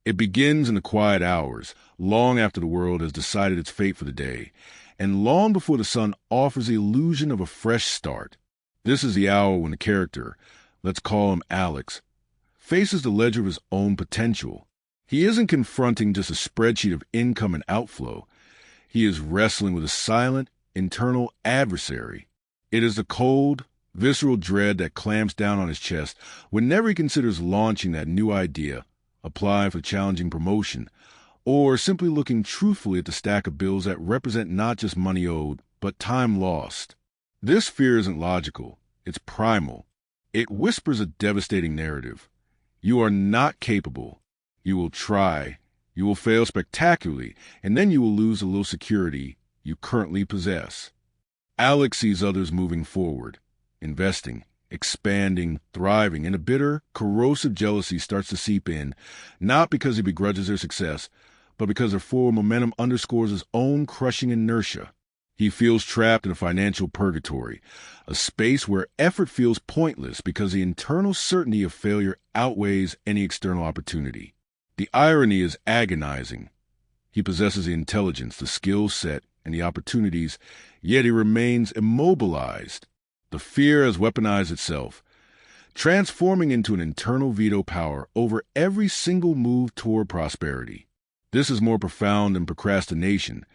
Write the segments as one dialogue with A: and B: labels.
A: It begins in the quiet hours, long after the world has decided its fate for the day, and long before the sun offers the illusion of a fresh start. This is the hour when the character, let's call him Alex, faces the ledger of his own potential. He isn't confronting just a spreadsheet of income and outflow. He is wrestling with a silent, internal adversary. It is the cold, visceral dread that clamps down on his chest whenever he considers launching that new idea, applying for challenging promotion, or simply looking truthfully at the stack of bills that represent not just money owed, but time lost. This fear isn't logical. It's primal. It whispers a devastating narrative. You are not capable. You will try, you will fail spectacularly, and then you will lose the little security you currently possess. Alex sees others moving forward, investing, expanding, thriving, and a bitter, corrosive jealousy starts to seep in, not because he begrudges their success, but because their forward momentum underscores his own crushing inertia. He feels trapped in a financial purgatory, a space where effort feels pointless because the internal certainty of failure outweighs any external opportunity. The irony is agonizing. He possesses the intelligence, the skill set, and the opportunities, yet he remains immobilized. The fear has weaponized itself, transforming into an internal veto power over every single move toward prosperity. This is more profound than procrastination.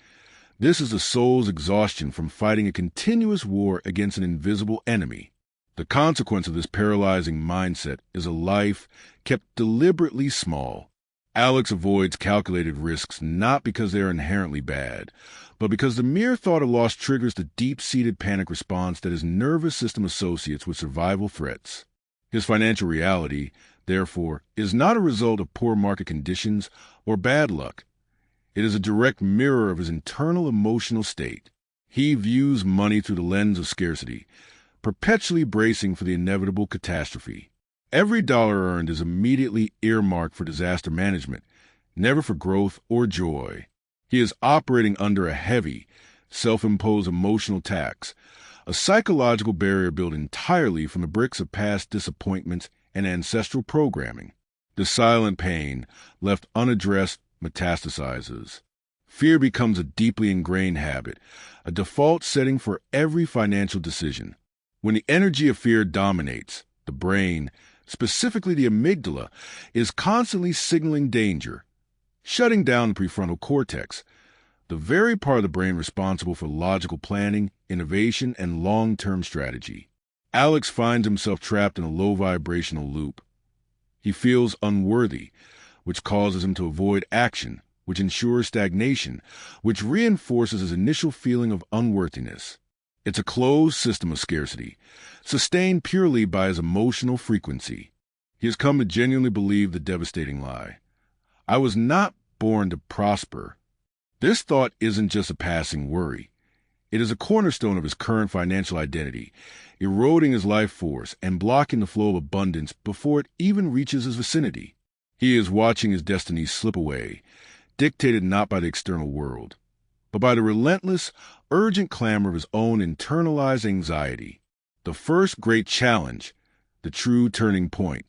A: This is the soul's exhaustion from fighting a continuous war against an invisible enemy. The consequence of this paralyzing mindset is a life kept deliberately small. Alex avoids calculated risks not because they are inherently bad, but because the mere thought of loss triggers the deep-seated panic response that his nervous system associates with survival threats. His financial reality, therefore, is not a result of poor market conditions or bad luck. It is a direct mirror of his internal emotional state. He views money through the lens of scarcity, perpetually bracing for the inevitable catastrophe. Every dollar earned is immediately earmarked for disaster management, never for growth or joy. He is operating under a heavy, self-imposed emotional tax, a psychological barrier built entirely from the bricks of past disappointments and ancestral programming. The silent pain, left unaddressed, metastasizes. Fear becomes a deeply ingrained habit, a default setting for every financial decision. When the energy of fear dominates, the brain, specifically the amygdala, is constantly signaling danger, shutting down the prefrontal cortex, the very part of the brain responsible for logical planning, innovation, and long-term strategy. Alex finds himself trapped in a low-vibrational loop. He feels unworthy, which causes him to avoid action, which ensures stagnation, which reinforces his initial feeling of unworthiness. It's a closed system of scarcity, sustained purely by his emotional frequency. He has come to genuinely believe the devastating lie: I was not born to prosper. This thought isn't just a passing worry. It is a cornerstone of his current financial identity, eroding his life force and blocking the flow of abundance before it even reaches his vicinity. He is watching his destiny slip away, dictated not by the external world, but by the relentless, urgent clamor of his own internalized anxiety. The first great challenge, the true turning point,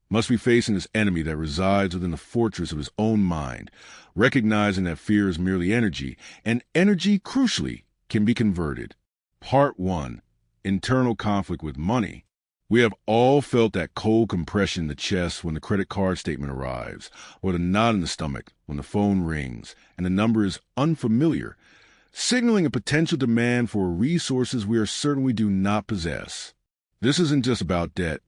A: must be facing this enemy that resides within the fortress of his own mind, recognizing that fear is merely energy, and energy, crucially, can be converted. Part 1. Internal conflict with money. We have all felt that cold compression in the chest when the credit card statement arrives, or the knot in the stomach when the phone rings and the number is unfamiliar, signaling a potential demand for resources we are certain we do not possess. This isn't just about debt.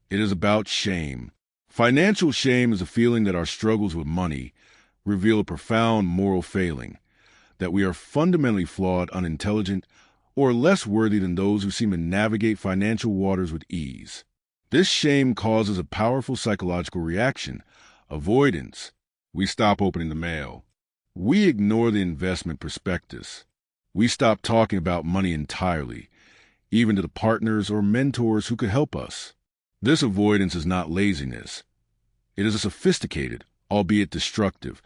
A: It is about shame. Financial shame is a feeling that our struggles with money reveal a profound moral failing, that we are fundamentally flawed, unintelligent, or less worthy than those who seem to navigate financial waters with ease. This shame causes a powerful psychological reaction: avoidance. We stop opening the mail. We ignore the investment prospectus. We stop talking about money entirely, even to the partners or mentors who could help us. This avoidance is not laziness. It is a sophisticated, albeit destructive,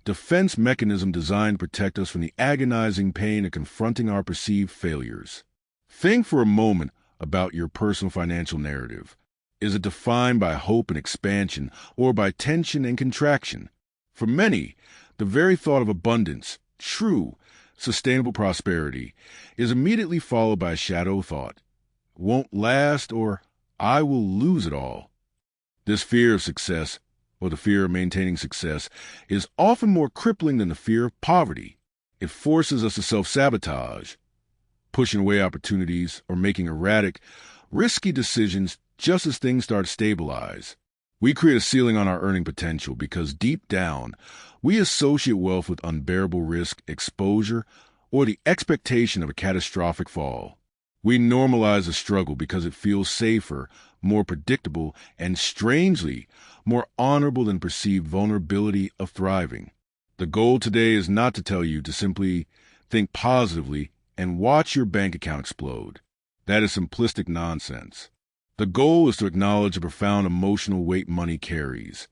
A: defense mechanism designed to protect us from the agonizing pain of confronting our perceived failures. Think for a moment about your personal financial narrative. Is it defined by hope and expansion, or by tension and contraction? For many, the very thought of abundance, true, sustainable prosperity, is immediately followed by a shadow thought. Won't last, or I will lose it all. This fear of success, or the fear of maintaining success, is often more crippling than the fear of poverty. It forces us to self-sabotage, pushing away opportunities or making erratic, risky decisions just as things start to stabilize. We create a ceiling on our earning potential because deep down, we associate wealth with unbearable risk, exposure, or the expectation of a catastrophic fall. We normalize the struggle because it feels safer, more predictable, and strangely, more honorable than perceived vulnerability of thriving. The goal today is not to tell you to simply think positively and watch your bank account explode. That is simplistic nonsense. The goal is to acknowledge the profound emotional weight money carries,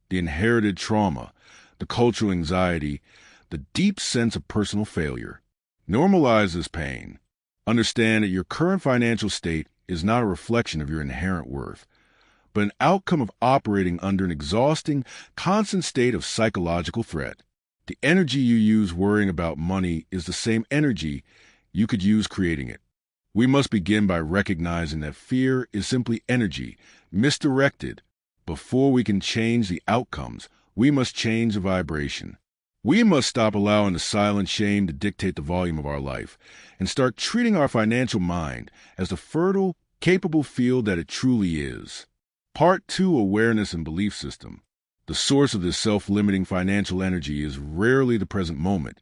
A: the inherited trauma, the cultural anxiety, the deep sense of personal failure. Normalize this pain. Understand that your current financial state is not a reflection of your inherent worth, but an outcome of operating under an exhausting, constant state of psychological threat. The energy you use worrying about money is the same energy you could use creating it. We must begin by recognizing that fear is simply energy, misdirected. Before we can change the outcomes, we must change the vibration. We must stop allowing the silent shame to dictate the volume of our life and start treating our financial mind as the fertile, capable field that it truly is. Part 2, Awareness and Belief System. The source of this self-limiting financial energy is rarely the present moment.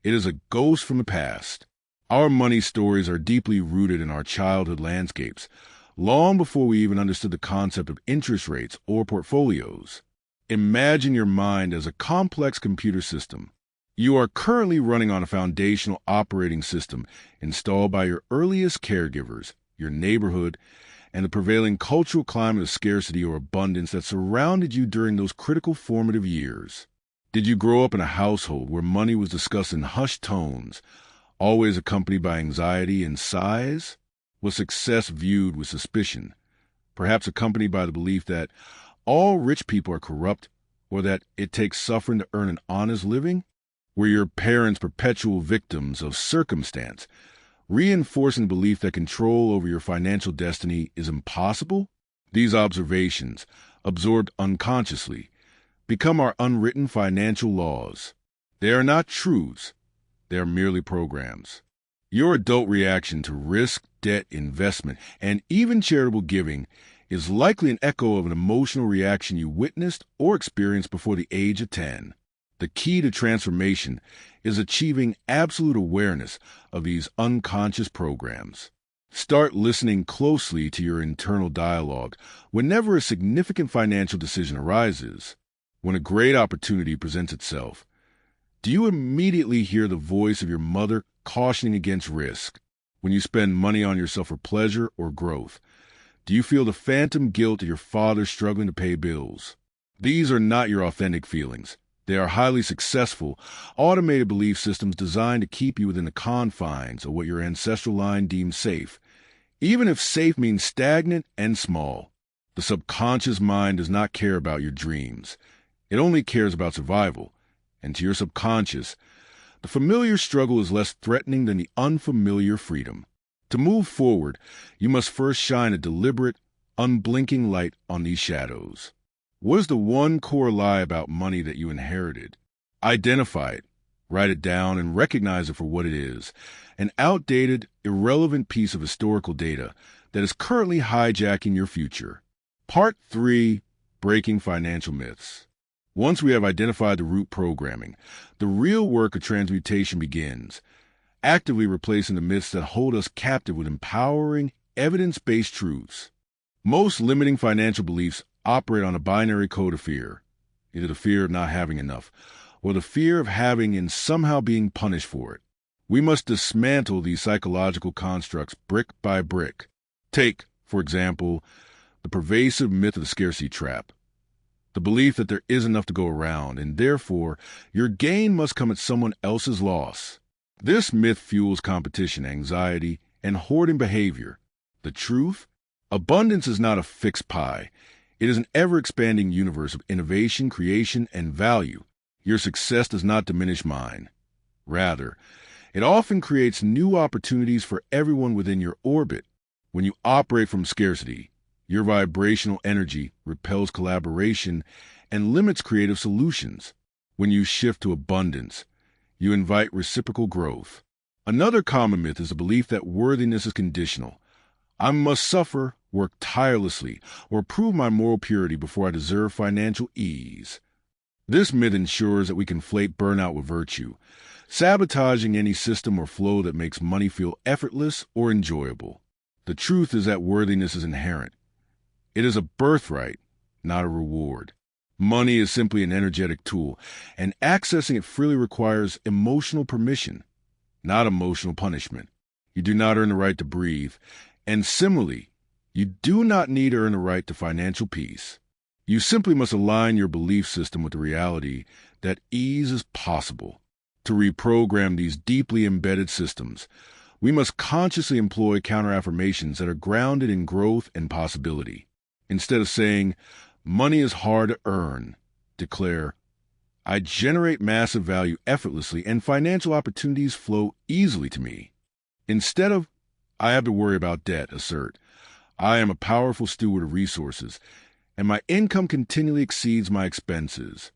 A: It is a ghost from the past. Our money stories are deeply rooted in our childhood landscapes, long before we even understood the concept of interest rates or portfolios. Imagine your mind as a complex computer system. You are currently running on a foundational operating system installed by your earliest caregivers, your neighborhood, and the prevailing cultural climate of scarcity or abundance that surrounded you during those critical formative years. Did you grow up in a household where money was discussed in hushed tones, always accompanied by anxiety and sighs? Was success viewed with suspicion, perhaps accompanied by the belief that all rich people are corrupt or that it takes suffering to earn an honest living? Were your parents perpetual victims of circumstance, reinforcing the belief that control over your financial destiny is impossible? These observations, absorbed unconsciously, become our unwritten financial laws. They are not truths. They are merely programs. Your adult reaction to risk, debt, investment, and even charitable giving is likely an echo of an emotional reaction you witnessed or experienced before the age of 10. The key to transformation is achieving absolute awareness of these unconscious programs. Start listening closely to your internal dialogue whenever a significant financial decision arises. When a great opportunity presents itself, do you immediately hear the voice of your mother cautioning against risk? When you spend money on yourself for pleasure or growth, do you feel the phantom guilt of your father struggling to pay bills? These are not your authentic feelings. They are highly successful, automated belief systems designed to keep you within the confines of what your ancestral line deems safe, even if safe means stagnant and small. The subconscious mind does not care about your dreams. It only cares about survival. And to your subconscious, the familiar struggle is less threatening than the unfamiliar freedom. To move forward, you must first shine a deliberate, unblinking light on these shadows. What is the one core lie about money that you inherited? Identify it, write it down, and recognize it for what it is, an outdated, irrelevant piece of historical data that is currently hijacking your future. Part 3, Breaking Financial Myths. Once we have identified the root programming, the real work of transmutation begins, actively replacing the myths that hold us captive with empowering, evidence-based truths. Most limiting financial beliefs operate on a binary code of fear, either the fear of not having enough, or the fear of having and somehow being punished for it. We must dismantle these psychological constructs brick by brick. Take, for example, the pervasive myth of the scarcity trap. The belief that there is enough to go around, and therefore your gain must come at someone else's loss. This myth fuels competition, anxiety, and hoarding behavior. The truth? Abundance is not a fixed pie. It is an ever-expanding universe of innovation, creation, and value. Your success does not diminish mine. Rather, it often creates new opportunities for everyone within your orbit. When you operate from scarcity, your vibrational energy repels collaboration and limits creative solutions. When you shift to abundance, you invite reciprocal growth. Another common myth is the belief that worthiness is conditional. I must suffer, work tirelessly, or prove my moral purity before I deserve financial ease. This myth ensures that we conflate burnout with virtue, sabotaging any system or flow that makes money feel effortless or enjoyable. The truth is that worthiness is inherent. It is a birthright, not a reward. Money is simply an energetic tool, and accessing it freely requires emotional permission, not emotional punishment. You do not earn the right to breathe, and similarly, you do not need to earn the right to financial peace. You simply must align your belief system with the reality that ease is possible. To reprogram these deeply embedded systems, we must consciously employ counter-affirmations that are grounded in growth and possibility. Instead of saying, "Money is hard to earn," declare, "I generate massive value effortlessly and financial opportunities flow easily to me." Instead of, "I have to worry about debt," assert, "I am a powerful steward of resources, and my income continually exceeds my expenses."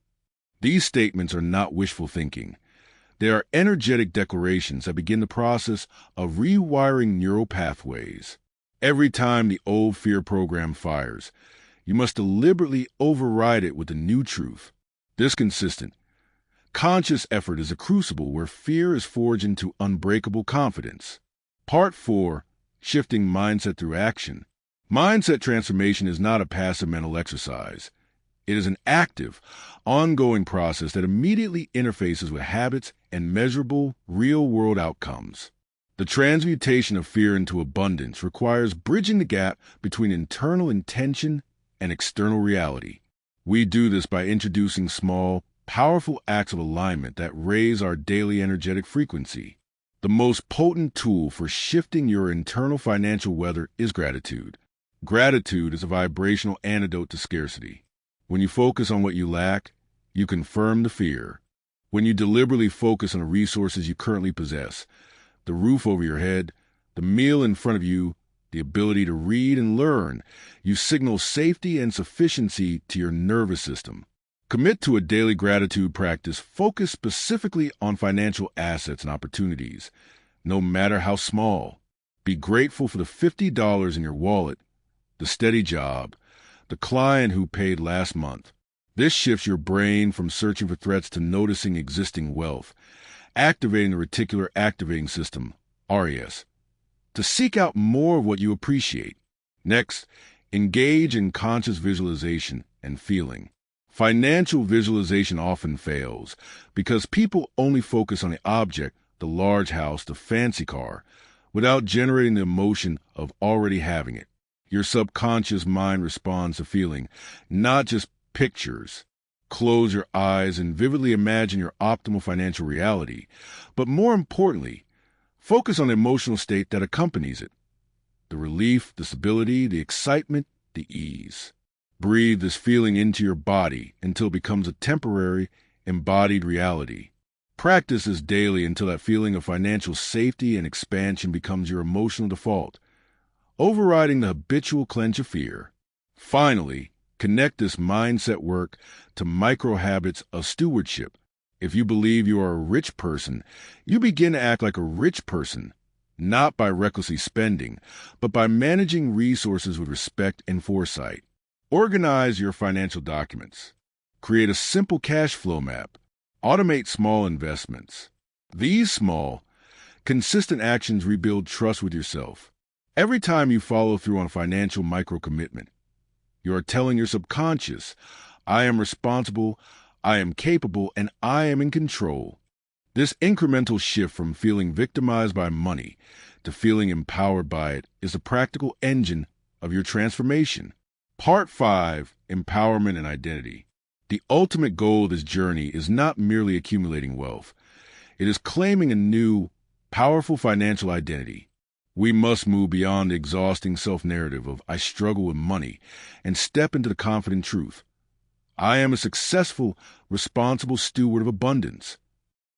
A: These statements are not wishful thinking. They are energetic declarations that begin the process of rewiring neural pathways. Every time the old fear program fires, you must deliberately override it with a new truth. This consistent, conscious effort is a crucible where fear is forged into unbreakable confidence. Part 4. Shifting Mindset Through Action. Mindset transformation is not a passive mental exercise. It is an active, ongoing process that immediately interfaces with habits and measurable, real-world outcomes. The transmutation of fear into abundance requires bridging the gap between internal intention and external reality. We do this by introducing small, powerful acts of alignment that raise our daily energetic frequency. The most potent tool for shifting your internal financial weather is gratitude. Gratitude is a vibrational antidote to scarcity. When you focus on what you lack, you confirm the fear. When you deliberately focus on the resources you currently possess, the roof over your head, the meal in front of you, the ability to read and learn, you signal safety and sufficiency to your nervous system. Commit to a daily gratitude practice focused specifically on financial assets and opportunities, no matter how small. Be grateful for the $50 in your wallet, the steady job, the client who paid last month. This shifts your brain from searching for threats to noticing existing wealth, activating the reticular activating system, RAS, to seek out more of what you appreciate. Next, engage in conscious visualization and feeling. Financial visualization often fails because people only focus on the object, the large house, the fancy car, without generating the emotion of already having it. Your subconscious mind responds to feeling, not just pictures. Close your eyes and vividly imagine your optimal financial reality. But more importantly, focus on the emotional state that accompanies it. The relief, the stability, the excitement, the ease. Breathe this feeling into your body until it becomes a temporary, embodied reality. Practice this daily until that feeling of financial safety and expansion becomes your emotional default, overriding the habitual clench of fear. Finally, connect this mindset work to micro habits of stewardship. If you believe you are a rich person, you begin to act like a rich person, not by recklessly spending, but by managing resources with respect and foresight. Organize your financial documents. Create a simple cash flow map. Automate small investments. These small, consistent actions rebuild trust with yourself. Every time you follow through on a financial micro-commitment, you are telling your subconscious, "I am responsible, I am capable, and I am in control." This incremental shift from feeling victimized by money to feeling empowered by it is the practical engine of your transformation. Part 5. Empowerment and Identity. The ultimate goal of this journey is not merely accumulating wealth. It is claiming a new, powerful financial identity. We must move beyond the exhausting self-narrative of "I struggle with money" and step into the confident truth: I am a successful, responsible steward of abundance.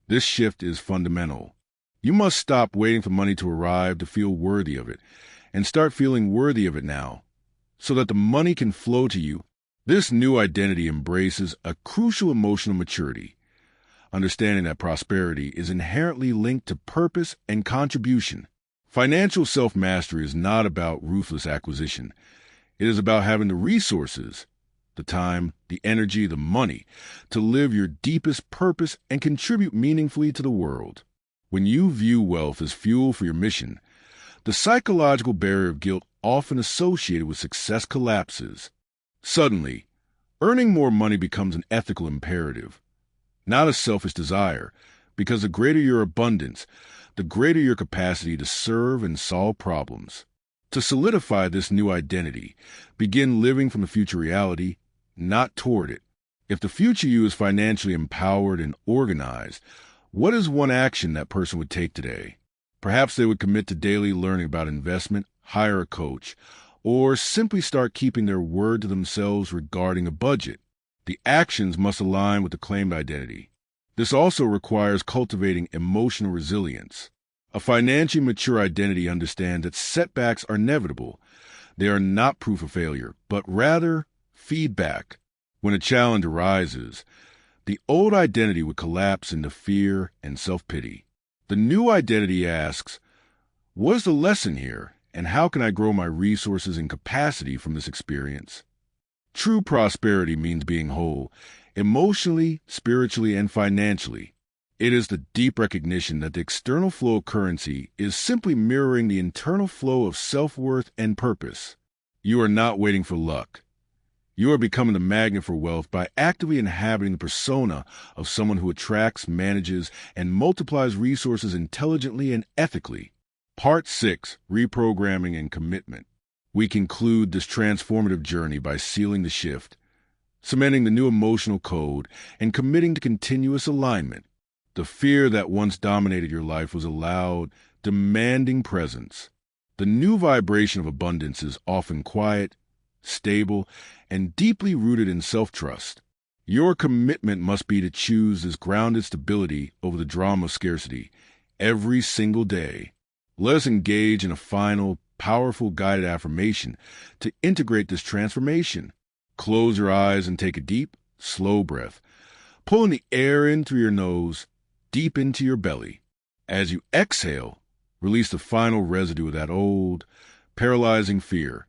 A: This shift is fundamental. You must stop waiting for money to arrive to feel worthy of it, and start feeling worthy of it now, so that the money can flow to you. This new identity embraces a crucial emotional maturity, understanding that prosperity is inherently linked to purpose and contribution. Financial self-mastery is not about ruthless acquisition. It is about having the resources, the time, the energy, the money, to live your deepest purpose and contribute meaningfully to the world. When you view wealth as fuel for your mission, the psychological barrier of guilt often associated with success collapses. Suddenly, earning more money becomes an ethical imperative, not a selfish desire, because the greater your abundance, the greater your capacity to serve and solve problems. To solidify this new identity, begin living from the future reality, not toward it. If the future you is financially empowered and organized, what is one action that person would take today? Perhaps they would commit to daily learning about investment, hire a coach, or simply start keeping their word to themselves regarding a budget. The actions must align with the claimed identity. This also requires cultivating emotional resilience. A financially mature identity understands that setbacks are inevitable. They are not proof of failure, but rather feedback. When a challenge arises, the old identity would collapse into fear and self-pity. The new identity asks, what is the lesson here, and how can I grow my resources and capacity from this experience? True prosperity means being whole, emotionally, spiritually, and financially. It is the deep recognition that the external flow of currency is simply mirroring the internal flow of self-worth and purpose. You are not waiting for luck. You are becoming the magnet for wealth by actively inhabiting the persona of someone who attracts, manages, and multiplies resources intelligently and ethically. Part 6, Reprogramming and Commitment. We conclude this transformative journey by sealing the shift, cementing the new emotional code, and committing to continuous alignment. The fear that once dominated your life was a loud, demanding presence. The new vibration of abundance is often quiet, stable, and deeply rooted in self-trust. Your commitment must be to choose this grounded stability over the drama of scarcity every single day. Let us engage in a final, powerful guided affirmation to integrate this transformation. Close your eyes and take a deep, slow breath, pulling the air in through your nose, deep into your belly. As you exhale, release the final residue of that old, paralyzing fear.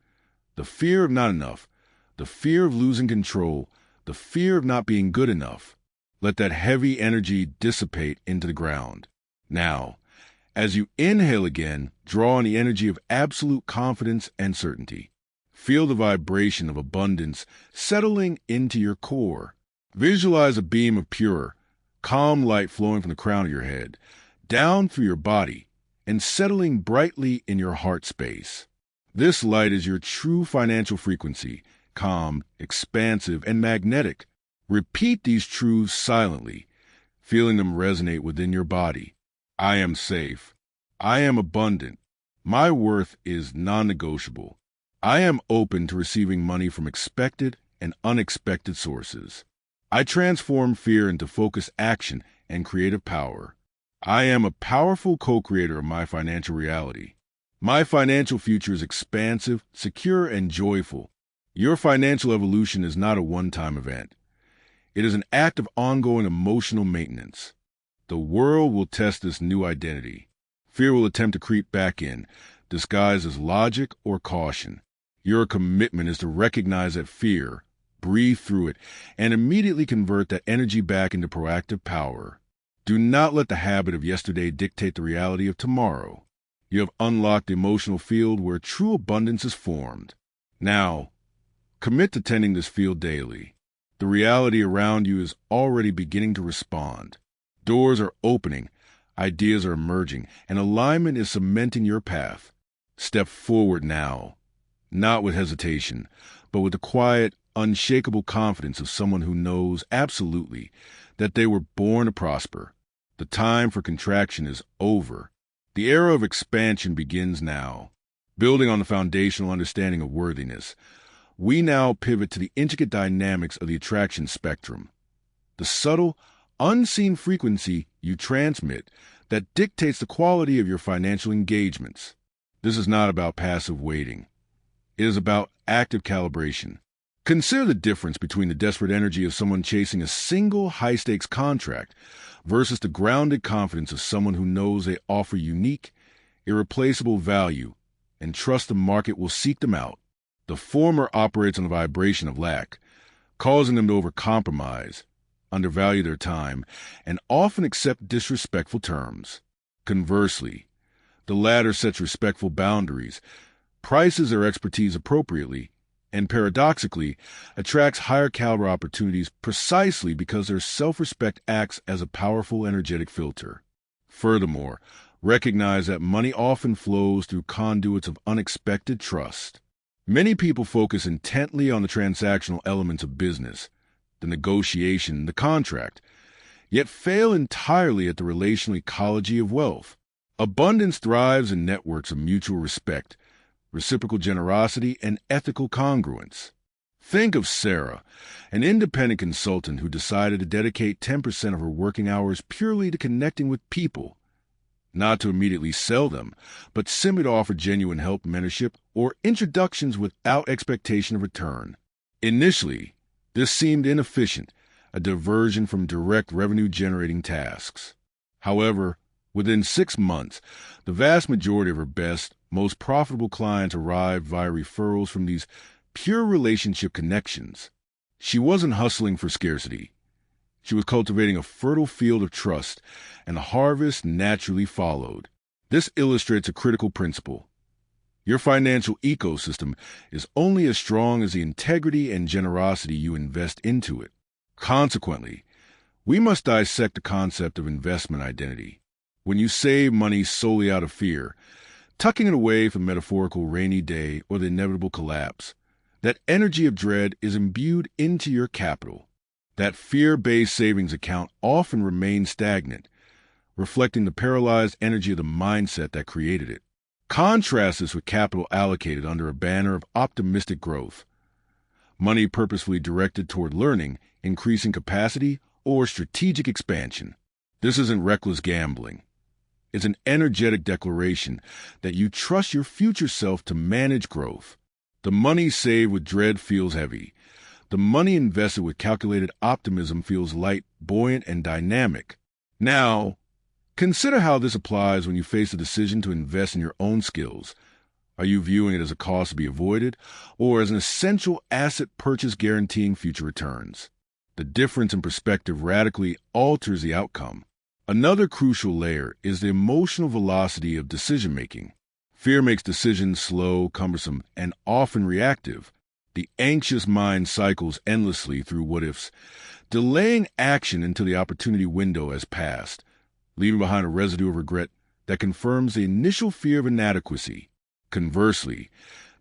A: The fear of not enough, the fear of losing control, the fear of not being good enough. Let that heavy energy dissipate into the ground. Now, as you inhale again, draw on the energy of absolute confidence and certainty. Feel the vibration of abundance settling into your core. Visualize a beam of pure, calm light flowing from the crown of your head, down through your body, and settling brightly in your heart space. This light is your true financial frequency, calm, expansive, and magnetic. Repeat these truths silently, feeling them resonate within your body. I am safe. I am abundant. My worth is non-negotiable. I am open to receiving money from expected and unexpected sources. I transform fear into focused action and creative power. I am a powerful co-creator of my financial reality. My financial future is expansive, secure, and joyful. Your financial evolution is not a one-time event. It is an act of ongoing emotional maintenance. The world will test this new identity. Fear will attempt to creep back in, disguised as logic or caution. Your commitment is to recognize that fear, breathe through it, and immediately convert that energy back into proactive power. Do not let the habit of yesterday dictate the reality of tomorrow. You have unlocked the emotional field where true abundance is formed. Now, commit to tending this field daily. The reality around you is already beginning to respond. Doors are opening, ideas are emerging, and alignment is cementing your path. Step forward now, not with hesitation, but with the quiet, unshakable confidence of someone who knows absolutely that they were born to prosper. The time for contraction is over. The era of expansion begins now. Building on the foundational understanding of worthiness, we now pivot to the intricate dynamics of the attraction spectrum, the subtle, unseen frequency you transmit that dictates the quality of your financial engagements. This is not about passive waiting. It is about active calibration. Consider the difference between the desperate energy of someone chasing a single high-stakes contract versus the grounded confidence of someone who knows they offer unique, irreplaceable value and trusts the market will seek them out. The former operates on the vibration of lack, causing them to overcompromise, undervalue their time, and often accept disrespectful terms. Conversely, the latter sets respectful boundaries, prices their expertise appropriately, and paradoxically, attracts higher caliber opportunities precisely because their self-respect acts as a powerful energetic filter. Furthermore, recognize that money often flows through conduits of unexpected trust. Many people focus intently on the transactional elements of business, the negotiation, the contract, yet fail entirely at the relational ecology of wealth. Abundance thrives in networks of mutual respect, reciprocal generosity, and ethical congruence. Think of Sarah, an independent consultant who decided to dedicate 10% of her working hours purely to connecting with people, not to immediately sell them, but simply to offer genuine help, mentorship, or introductions without expectation of return. Initially, this seemed inefficient, a diversion from direct revenue-generating tasks. However, within 6 months, the vast majority of her best, most profitable clients arrived via referrals from these pure relationship connections. She wasn't hustling for scarcity. She was cultivating a fertile field of trust, and the harvest naturally followed. This illustrates a critical principle. Your financial ecosystem is only as strong as the integrity and generosity you invest into it. Consequently, we must dissect the concept of investment identity. When you save money solely out of fear, tucking it away for the metaphorical rainy day or the inevitable collapse, that energy of dread is imbued into your capital. That fear-based savings account often remains stagnant, reflecting the paralyzed energy of the mindset that created it. Contrast this with capital allocated under a banner of optimistic growth, money purposefully directed toward learning, increasing capacity, or strategic expansion. This isn't reckless gambling. It's an energetic declaration that you trust your future self to manage growth. The money saved with dread feels heavy. The money invested with calculated optimism feels light, buoyant, and dynamic. Now, consider how this applies when you face the decision to invest in your own skills. Are you viewing it as a cost to be avoided, or as an essential asset purchase guaranteeing future returns? The difference in perspective radically alters the outcome. Another crucial layer is the emotional velocity of decision-making. Fear makes decisions slow, cumbersome, and often reactive. The anxious mind cycles endlessly through what-ifs, delaying action until the opportunity window has passed, leaving behind a residue of regret that confirms the initial fear of inadequacy. Conversely,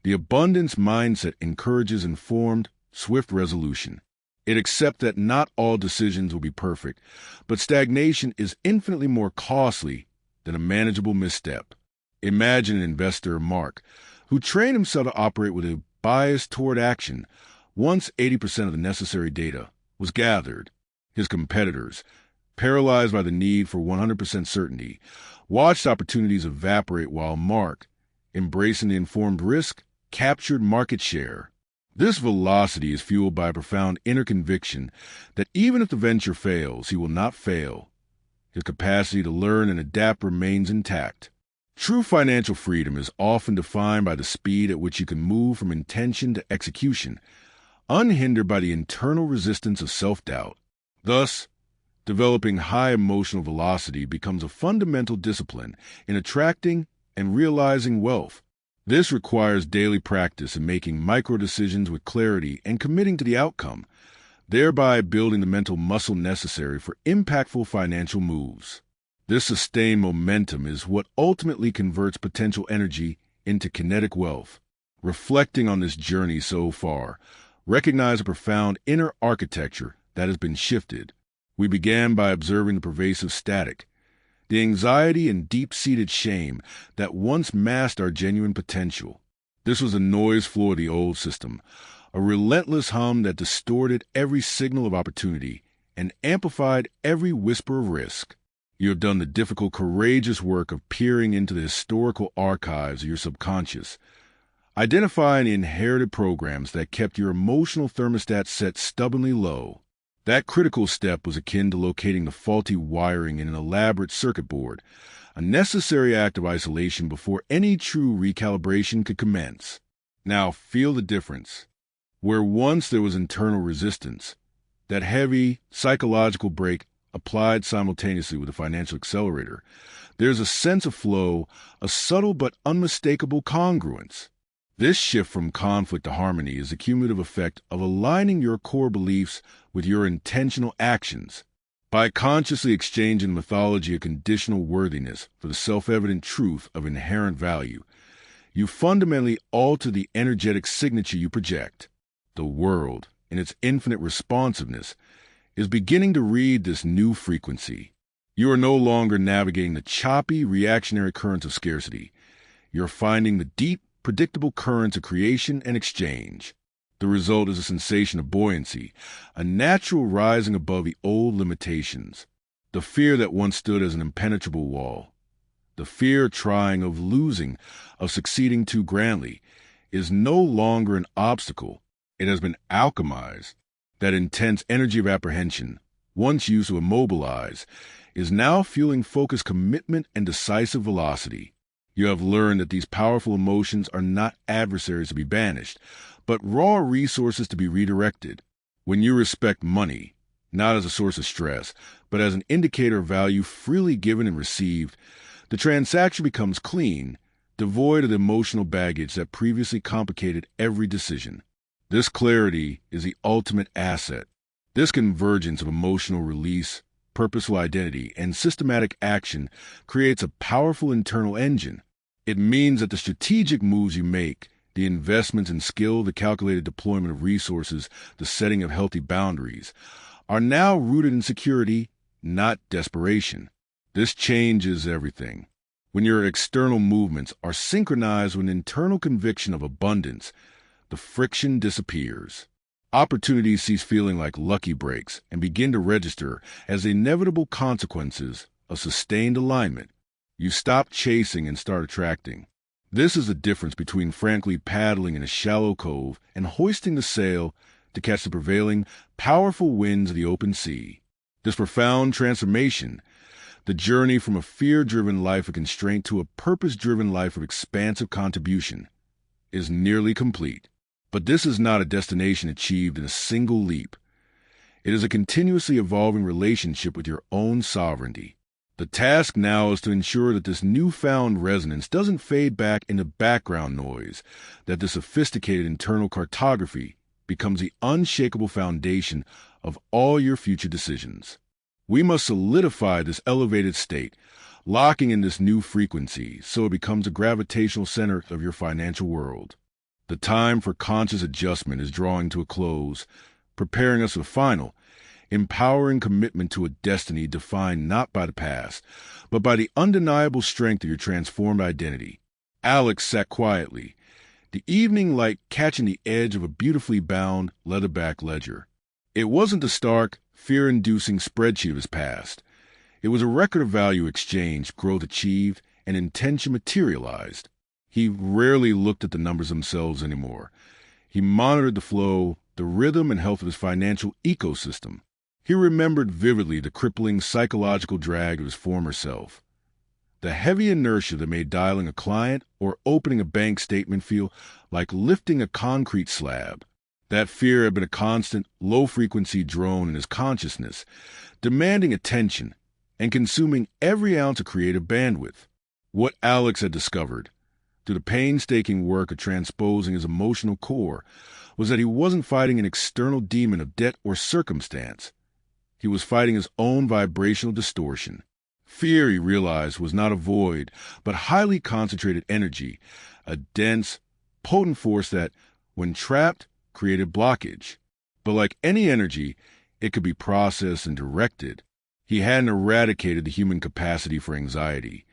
A: the abundance mindset encourages informed, swift resolution. It accepts that not all decisions will be perfect, but stagnation is infinitely more costly than a manageable misstep. Imagine an investor, Mark, who trained himself to operate with a bias toward action once 80% of the necessary data was gathered. His competitors, paralyzed by the need for 100% certainty, watched opportunities evaporate while Mark, embracing the informed risk, captured market share. This velocity is fueled by a profound inner conviction that even if the venture fails, he will not fail. His capacity to learn and adapt remains intact. True financial freedom is often defined by the speed at which you can move from intention to execution, unhindered by the internal resistance of self-doubt. Thus, developing high emotional velocity becomes a fundamental discipline in attracting and realizing wealth. This requires daily practice in making micro-decisions with clarity and committing to the outcome, thereby building the mental muscle necessary for impactful financial moves. This sustained momentum is what ultimately converts potential energy into kinetic wealth. Reflecting on this journey so far, recognize a profound inner architecture that has been shifted. We began by observing the pervasive static. the anxiety and deep-seated shame that once masked our genuine potential. This was the noise floor of the old system, a relentless hum that distorted every signal of opportunity and amplified every whisper of risk. You have done the difficult, courageous work of peering into the historical archives of your subconscious, identifying the inherited programs that kept your emotional thermostat set stubbornly low. That critical step was akin to locating the faulty wiring in an elaborate circuit board, a necessary act of isolation before any true recalibration could commence. Now feel the difference. Where once there was internal resistance, that heavy, psychological brake applied simultaneously with the financial accelerator, there's a sense of flow, a subtle but unmistakable congruence. This shift from conflict to harmony is the cumulative effect of aligning your core beliefs with your intentional actions. By consciously exchanging the mythology of conditional worthiness for the self-evident truth of inherent value, you fundamentally alter the energetic signature you project. The world, in its infinite responsiveness, is beginning to read this new frequency. You are no longer navigating the choppy, reactionary currents of scarcity. You're finding the deep, predictable currents of creation and exchange. The result is a sensation of buoyancy, a natural rising above the old limitations. The fear that once stood as an impenetrable wall, the fear of trying, of losing, of succeeding too grandly, is no longer an obstacle. It has been alchemized. That intense energy of apprehension, once used to immobilize, is now fueling focused commitment and decisive velocity. You have learned that these powerful emotions are not adversaries to be banished, but raw resources to be redirected. When you respect money, not as a source of stress, but as an indicator of value freely given and received, the transaction becomes clean, devoid of the emotional baggage that previously complicated every decision. This clarity is the ultimate asset. This convergence of emotional release, purposeful identity, and systematic action creates a powerful internal engine. It means that the strategic moves you make, the investments in skill, the calculated deployment of resources, the setting of healthy boundaries, are now rooted in security, not desperation. This changes everything. When your external movements are synchronized with an internal conviction of abundance, the friction disappears. Opportunities cease feeling like lucky breaks and begin to register as the inevitable consequences of sustained alignment. You stop chasing and start attracting. This is the difference between frankly paddling in a shallow cove and hoisting the sail to catch the prevailing, powerful winds of the open sea. This profound transformation, the journey from a fear-driven life of constraint to a purpose-driven life of expansive contribution, is nearly complete. But this is not a destination achieved in a single leap. It is a continuously evolving relationship with your own sovereignty. The task now is to ensure that this newfound resonance doesn't fade back into background noise, that the sophisticated internal cartography becomes the unshakable foundation of all your future decisions. We must solidify this elevated state, locking in this new frequency so it becomes a gravitational center of your financial world. The time for conscious adjustment is drawing to a close, preparing us for the final, empowering commitment to a destiny defined not by the past, but by the undeniable strength of your transformed identity. Alex sat quietly, the evening light catching the edge of a beautifully bound leatherback ledger. It wasn't the stark, fear-inducing spreadsheet of his past. It was a record of value exchanged, growth achieved, and intention materialized. He rarely looked at the numbers themselves anymore. He monitored the flow, the rhythm and health of his financial ecosystem. He remembered vividly the crippling psychological drag of his former self. The heavy inertia that made dialing a client or opening a bank statement feel like lifting a concrete slab. That fear had been a constant, low-frequency drone in his consciousness, demanding attention and consuming every ounce of creative bandwidth. What Alex had discovered, through the painstaking work of transposing his emotional core, was that he wasn't fighting an external demon of debt or circumstance. He was fighting his own vibrational distortion. Fear, he realized, was not a void, but highly concentrated energy, a dense, potent force that, when trapped, created blockage. But like any energy, it could be processed and directed. He hadn't eradicated the human capacity for anxiety.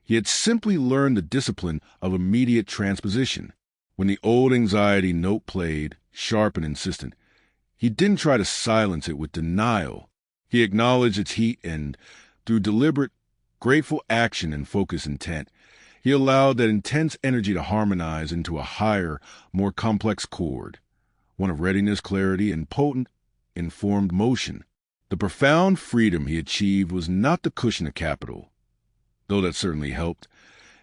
A: He had simply learned the discipline of immediate transposition. When the old anxiety note played, sharp and insistent, he didn't try to silence it with denial. He acknowledged its heat and, through deliberate, grateful action and focused intent, he allowed that intense energy to harmonize into a higher, more complex chord, one of readiness, clarity, and potent, informed motion. The profound freedom he achieved was not the cushion of capital, though that certainly helped.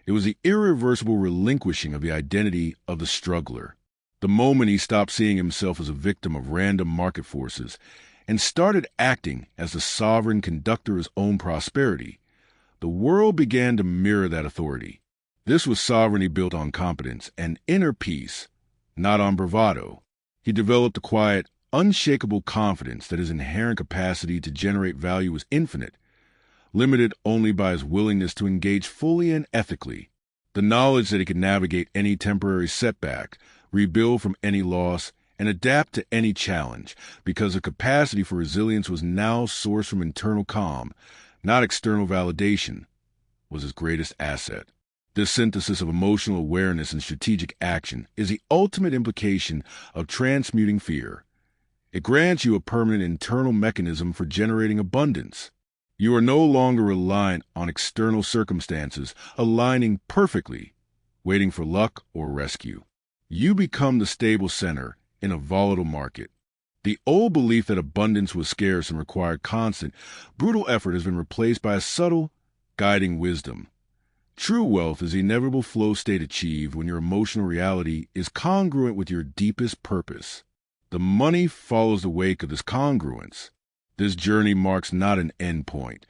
A: It was the irreversible relinquishing of the identity of the struggler. The moment he stopped seeing himself as a victim of random market forces and started acting as the sovereign conductor of his own prosperity, the world began to mirror that authority. This was sovereignty built on competence and inner peace, not on bravado. He developed a quiet, unshakable confidence that his inherent capacity to generate value was infinite, limited only by his willingness to engage fully and ethically. The knowledge that he could navigate any temporary setback, rebuild from any loss, and adapt to any challenge, because the capacity for resilience was now sourced from internal calm, not external validation, was his greatest asset. This synthesis of emotional awareness and strategic action is the ultimate implication of transmuting fear. It grants you a permanent internal mechanism for generating abundance. You are no longer reliant on external circumstances aligning perfectly, waiting for luck or rescue. You become the stable center in a volatile market. The old belief that abundance was scarce and required constant, brutal effort has been replaced by a subtle, guiding wisdom. True wealth is the inevitable flow state achieved when your emotional reality is congruent with your deepest purpose. The money follows the wake of this congruence. This journey marks not an end point,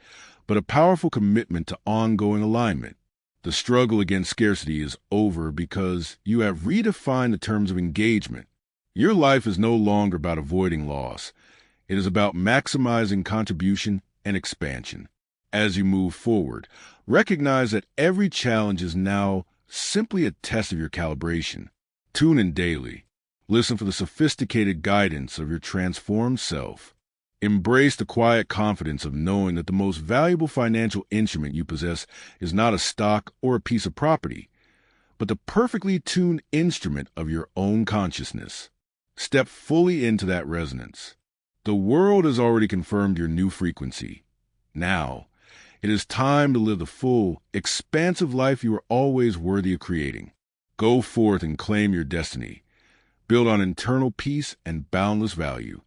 A: but a powerful commitment to ongoing alignment. The struggle against scarcity is over because you have redefined the terms of engagement. Your life is no longer about avoiding loss. It is about maximizing contribution and expansion. As you move forward, recognize that every challenge is now simply a test of your calibration. Tune in daily. Listen for the sophisticated guidance of your transformed self. Embrace the quiet confidence of knowing that the most valuable financial instrument you possess is not a stock or a piece of property, but the perfectly tuned instrument of your own consciousness. Step fully into that resonance. The world has already confirmed your new frequency. Now, it is time to live the full, expansive life you are always worthy of creating. Go forth and claim your destiny. Build on internal peace and boundless value.